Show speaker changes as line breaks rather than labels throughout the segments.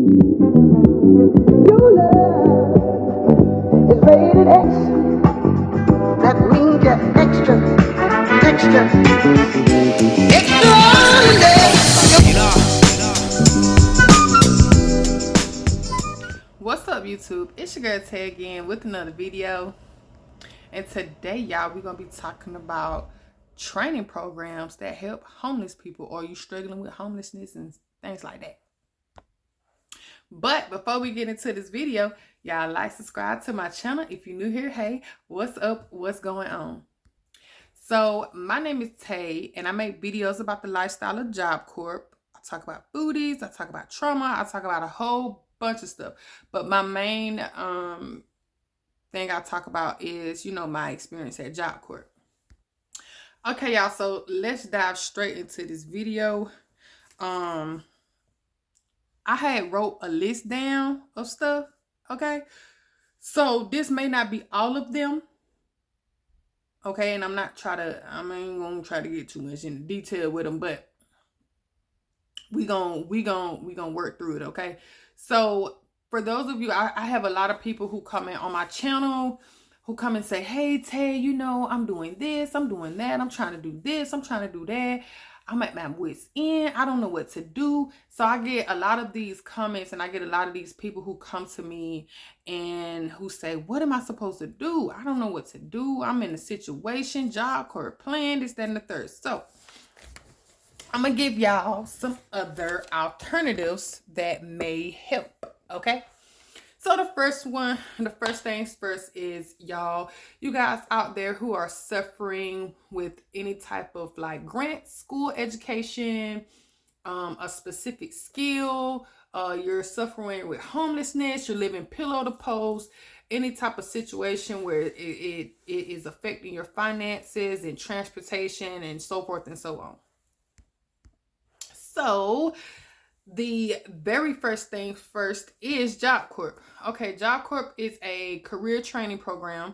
Your love is rated X. That means you're extra, extraordinary.
What's up, YouTube? It's your girl Tay again with another video. And today, y'all, we're going to be talking about training programs that help homeless people, or you struggling with homelessness and things like that. But before we get into this video, y'all like, subscribe to my channel. If you're new here, hey, what's up? What's going on? So my name is Tay, and I make videos about the lifestyle of Job Corp. I talk about foodies, I talk about trauma, I talk about a whole bunch of stuff. But my main thing I talk about is, my experience at Job Corp. Okay, y'all, so let's dive straight into this video. I had wrote a list down of stuff, okay? So this may not be all of them, okay? And I ain't gonna try to get too much into detail with them, but we gonna work through it, okay? So for those of you, I have a lot of people who comment on my channel, who come and say, hey, Tay, I'm doing this, I'm doing that, I'm trying to do this, I'm trying to do that. I'm at my wit's end. I don't know what to do. So I get a lot of these comments, and I get a lot of these people who come to me and who say, what am I supposed to do? I don't know what to do. I'm in a situation, Job Corp plan, this, that, and the third. So I'm going to give y'all some other alternatives that may help, okay? So the first things first is, y'all, you guys out there who are suffering with any type of like grant school education, a specific skill, you're suffering with homelessness, you're living pillow to post, any type of situation where it is affecting your finances and transportation and so forth and so on. So the very first thing first is Job Corp. Okay, Job Corp is a career training program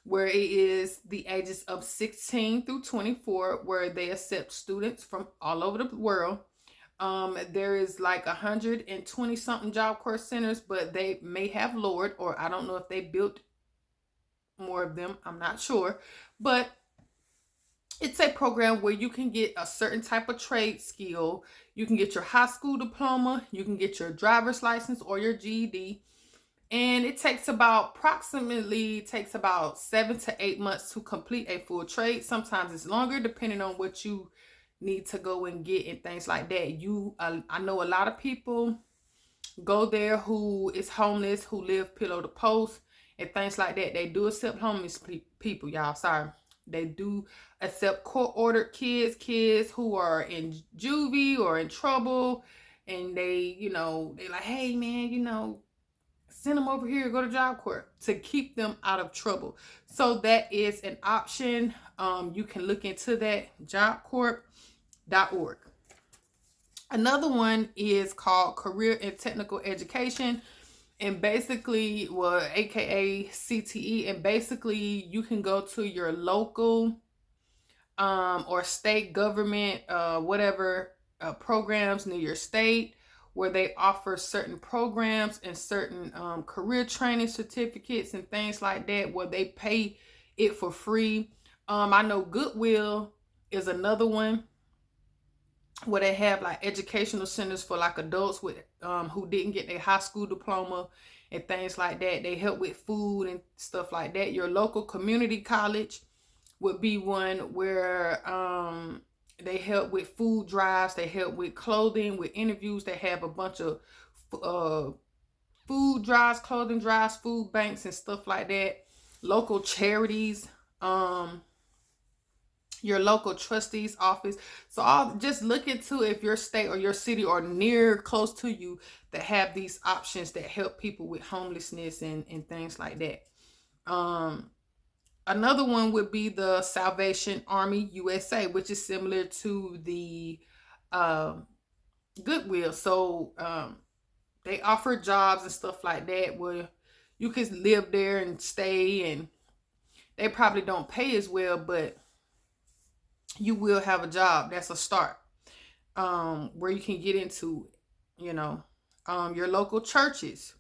where it is the ages of 16 through 24, where they accept students from all over the world. There is like 120 something Job Corp centers, but they may have lowered, or I don't know if they built more of them. I'm not sure, but it's a program where you can get a certain type of trade skill. You can get your high school diploma, you can get your driver's license or your GED. And it takes about 7 to 8 months to complete a full trade. Sometimes it's longer depending on what you need to go and get and things like that. I know a lot of people go there who is homeless, who live pillow to post and things like that. They do accept homeless people, y'all. Sorry. They do accept court-ordered kids who are in juvie or in trouble, and they like, hey man, send them over here, go to Job Corp, to keep them out of trouble. So that is an option. You can look into that, jobcorp.org. Another one is called Career and Technical Education. And basically, AKA CTE, and basically you can go to your local or state government, whatever programs near your state, where they offer certain programs and certain career training certificates and things like that, where they pay it for free. I know Goodwill is another one where they have like educational centers for like adults with who didn't get their high school diploma and things like that. They help with food and stuff like that. Your local community college would be one where they help with food drives, they help with clothing, with interviews. They have a bunch of food drives, clothing drives, food banks and stuff like that. Local charities, your local trustee's office. So I'll just look into if your state or your city or near close to you that have these options that help people with homelessness and things like that. Another one would be the Salvation Army USA, which is similar to the Goodwill. So they offer jobs and stuff like that where you can live there and stay, and they probably don't pay as well, but you will have a job. That's a start where you can get into, your local churches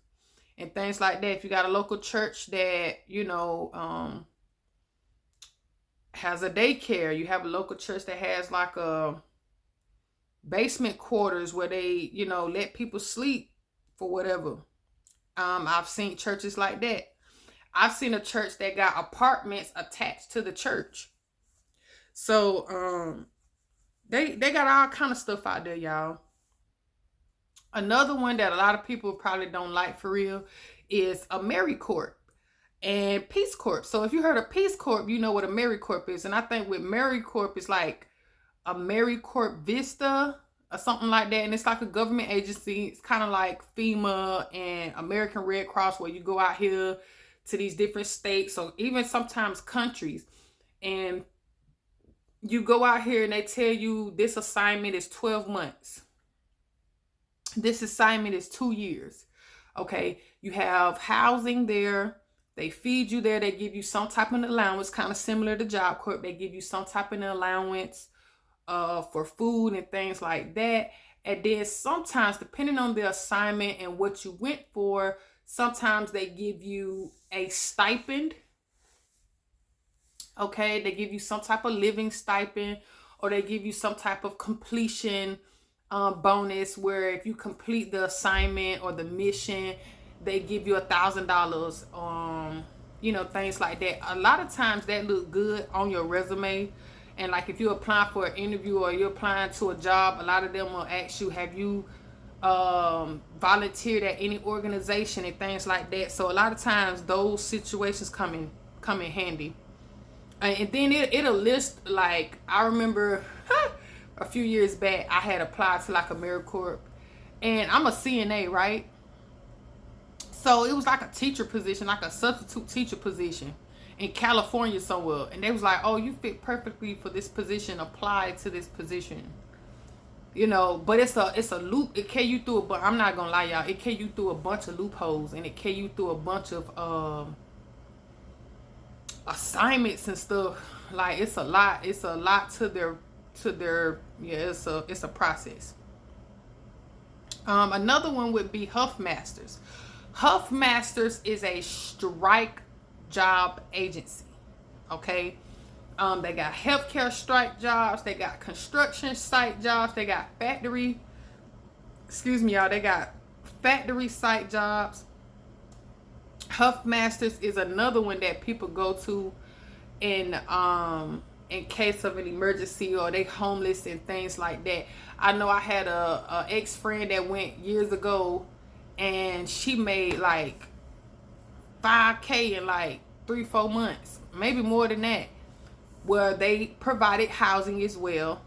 and things like that. If you got a local church that, has a daycare, you have a local church that has like a basement quarters where they, let people sleep for whatever. I've seen churches like that. I've seen a church that got apartments attached to the church. So they got all kind of stuff out there, y'all. Another one that a lot of people probably don't like for real is AmeriCorps and Peace Corps. So if you heard of Peace Corps, you know what AmeriCorps is. And I think with AmeriCorps, it's like AmeriCorps Vista or something like that. And it's like a government agency. It's kind of like FEMA and American Red Cross, where you go out here to these different states or even sometimes countries. And you go out here and they tell you this assignment is 12 months. This assignment is 2 years. Okay. You have housing there. They feed you there. They give you some type of allowance, kind of similar to Job Corps. They give you some type of allowance for food and things like that. And then sometimes, depending on the assignment and what you went for, sometimes they give you a stipend. Okay, they give you some type of living stipend, or they give you some type of completion bonus, where if you complete the assignment or the mission, they give you $1,000. Things like that. A lot of times that look good on your resume. And like if you're applying for an interview or you're applying to a job, a lot of them will ask you, have you volunteered at any organization and things like that. So a lot of times those situations come in handy. And then it'll list, like, I remember a few years back, I had applied to like AmeriCorps, and I'm a CNA, right? So it was like a teacher position, like a substitute teacher position in California somewhere. And they was like, oh, you fit perfectly for this position, apply to this position. But it's a loop. It carry you through but I'm not gonna lie, y'all, it carry you through a bunch of loopholes, and it carry you through a bunch of assignments and stuff. Like it's a lot to their it's a process. Another one would be Huffmasters. Huffmasters is a strike job agency. Okay. They got healthcare strike jobs, they got construction site jobs, they got factory site jobs. Huffmasters is another one that people go to in case of an emergency, or they homeless and things like that. I know I had a ex-friend that went years ago, and she made like $5,000 in like 3-4 months, maybe more than that, where they provided housing as well.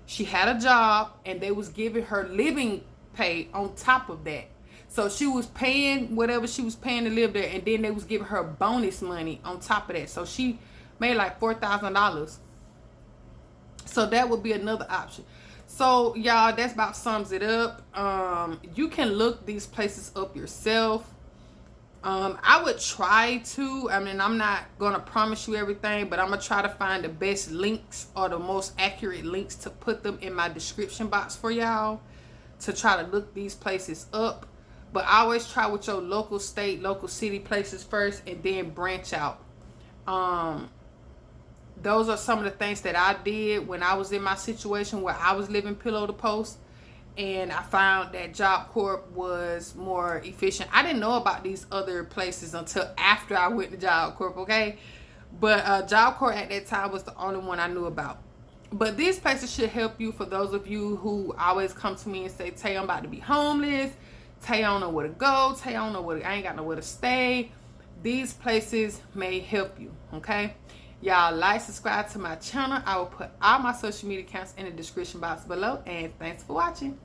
She had a job, and they was giving her living pay on top of that. So she was paying whatever she was paying to live there, and then they was giving her bonus money on top of that. So she made like $4,000. So that would be another option. So y'all, that's about sums it up. You can look these places up yourself. I would try to, I'm not gonna promise you everything, but I'm gonna try to find the best links or the most accurate links to put them in my description box for y'all to try to look these places up. But I always try with your local state, local city places first, and then branch out. Those are some of the things that I did when I was in my situation where I was living pillow to post, and I found that Job Corps was more efficient. I didn't know about these other places until after I went to Job Corps, okay? But Job Corps at that time was the only one I knew about. But these places should help you for those of you who always come to me and say, Tay, I'm about to be homeless. Tay, I don't know where to go. Tay, I ain't got nowhere to stay. These places may help you, okay? Y'all like, subscribe to my channel. I will put all my social media accounts in the description box below. And thanks for watching.